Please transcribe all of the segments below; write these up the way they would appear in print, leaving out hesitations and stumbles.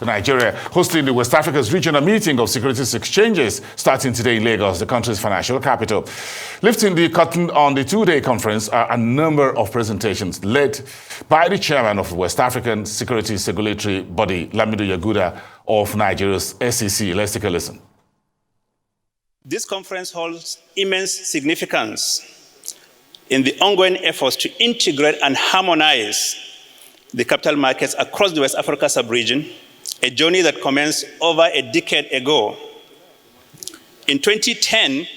Nigeria hosting the West Africa's regional meeting of securities exchanges starting today in Lagos, the country's financial capital. Lifting the curtain on the two-day conference are a number of presentations led by the chairman of the West African Securities Regulatory Body, Lamido Yaguda of Nigeria's SEC. Let's take a listen. This conference holds immense significance in the ongoing efforts to integrate and harmonize the capital markets across the West Africa sub-region, a journey that commenced over a decade ago. In 2010,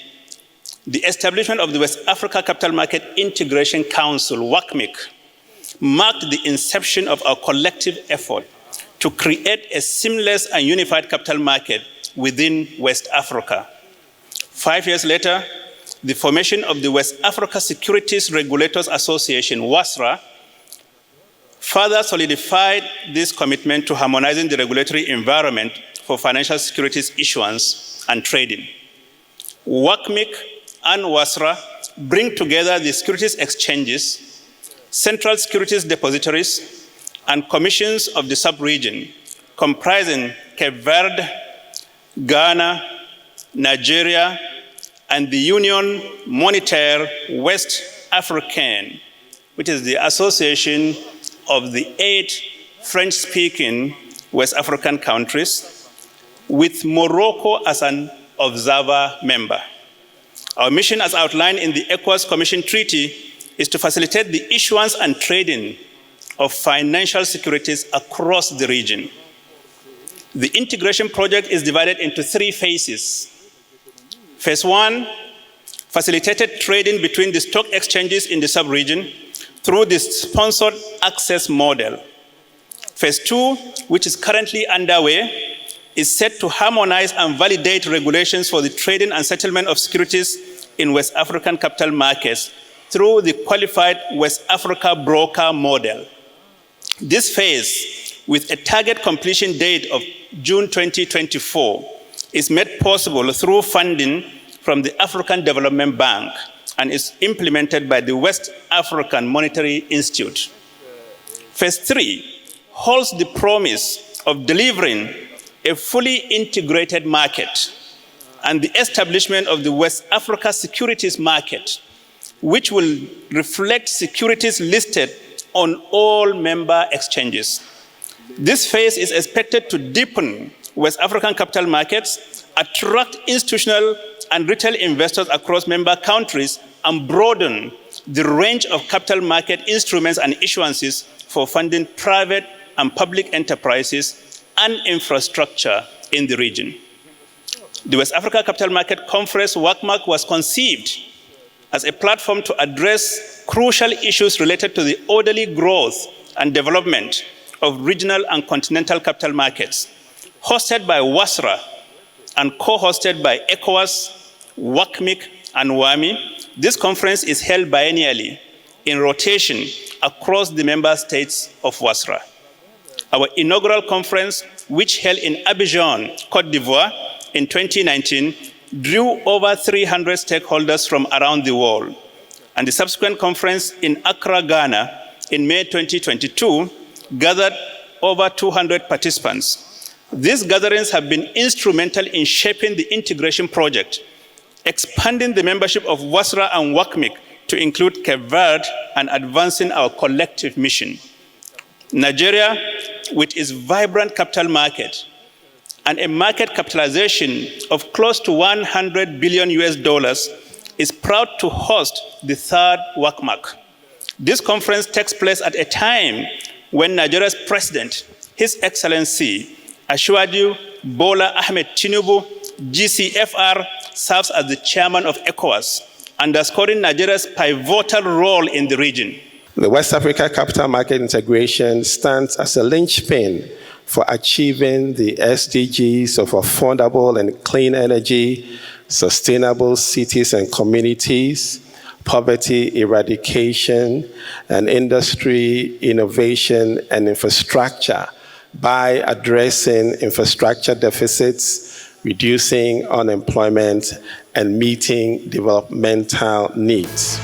the establishment of the West Africa Capital Market Integration Council, WACMIC, marked the inception of our collective effort to create a seamless and unified capital market within West Africa. 5 years later, the formation of the West Africa Securities Regulators Association, WASRA, further solidified this commitment to harmonizing the regulatory environment for financial securities issuance and trading. WACMIC and WASRA bring together the securities exchanges, central securities depositories, and commissions of the sub-region, comprising Cape Verde, Ghana, Nigeria, and the Union Monetaire West Africaine, which is the association of the 8 French-speaking West African countries, with Morocco as an observer member. Our mission, as outlined in the ECOWAS Commission Treaty, is to facilitate the issuance and trading of financial securities across the region. The integration project is divided into 3 phases. Phase 1, facilitated trading between the stock exchanges in the sub-region through the sponsored access model. Phase 2, which is currently underway, is set to harmonize and validate regulations for the trading and settlement of securities in West African capital markets through the qualified West Africa broker model. This phase, with a target completion date of June 2024, is made possible through funding from the African Development Bank and is implemented by the West African Monetary Institute. Phase 3 holds the promise of delivering a fully integrated market and the establishment of the West Africa Securities Market, which will reflect securities listed on all member exchanges. This phase is expected to deepen West African capital markets, attract institutional and retail investors across member countries, and broaden the range of capital market instruments and issuances for funding private and public enterprises and infrastructure in the region. The West Africa Capital Market Conference, WACMAC, was conceived as a platform to address crucial issues related to the orderly growth and development of regional and continental capital markets, hosted by WASRA and co-hosted by ECOWAS, WACMIC, and WAMI. This conference is held biennially in rotation across the member states of WASRA. Our inaugural conference, which held in Abidjan, Côte d'Ivoire in 2019, drew over 300 stakeholders from around the world. And the subsequent conference in Accra, Ghana in May 2022 gathered over 200 participants. These gatherings have been instrumental in shaping the integration project, expanding the membership of WASRA and WACMIC to include Cape Verde, and advancing our collective mission. Nigeria, with its vibrant capital market and a market capitalization of close to $100 billion, is proud to host the 3rd WACMAC. This conference takes place at a time when Nigeria's president, His Excellency Asiwaju Bola Ahmed Tinubu, GCFR, serves as the chairman of ECOWAS, underscoring Nigeria's pivotal role in the region. The West Africa Capital Market Integration stands as a linchpin for achieving the SDGs of affordable and clean energy, sustainable cities and communities, poverty eradication, and industry, innovation, and infrastructure by addressing infrastructure deficits, reducing unemployment, and meeting developmental needs.